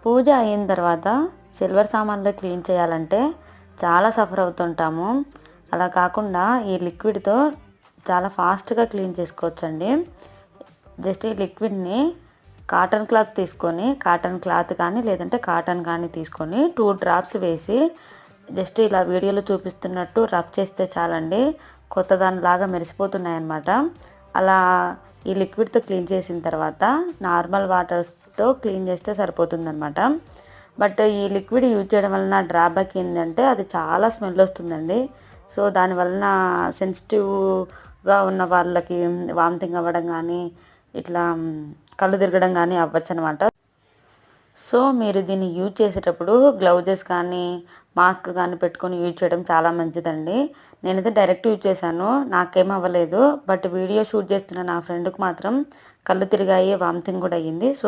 పూజ అయిన తర్వాత సిల్వర్ సామాన్లు క్లీన్ చేయాలంటే చాలా సఫర్ అవుతుంటాము. అలా కాకుండా ఈ లిక్విడ్తో చాలా ఫాస్ట్గా క్లీన్ చేసుకోవచ్చండి. జస్ట్ ఈ లిక్విడ్ని కాటన్ క్లాత్ తీసుకొని, కాటన్ క్లాత్ కానీ లేదంటే కాటన్ కానీ తీసుకొని 2 డ్రాప్స్ వేసి జస్ట్ ఇలా వీడియోలో చూపిస్తున్నట్టు రబ్ చేస్తే చాలండి, కొత్త దానిలాగా మెరిసిపోతున్నాయన్నమాట. అలా ఈ లిక్విడ్తో క్లీన్ చేసిన తర్వాత నార్మల్ వాటర్తో క్లీన్ చేస్తే సరిపోతుందన్నమాట. బట్ ఈ లిక్విడ్ యూజ్ చేయడం వలన డ్రాబ్యాక్ ఏంటంటే అది చాలా స్మెల్ వస్తుందండి. సో దానివలన సెన్సిటివ్గా ఉన్న వాళ్ళకి వామిటింగ్ అవ్వడం కానీ, ఇట్లా కళ్ళు తిరగడం కానీ అవ్వచ్చు అనమాట. సో మీరు దీన్ని యూజ్ చేసేటప్పుడు గ్లౌజెస్ కానీ మాస్క్ కానీ పెట్టుకొని యూజ్ చేయడం చాలా మంచిదండి. నేనైతే డైరెక్ట్ యూజ్ చేశాను, నాకేం అవ్వలేదు. బట్ వీడియో షూట్ చేస్తున్న నా ఫ్రెండ్కి మాత్రం కళ్ళు తిరిగాయి, వామిటింగ్ కూడా అయ్యింది. సో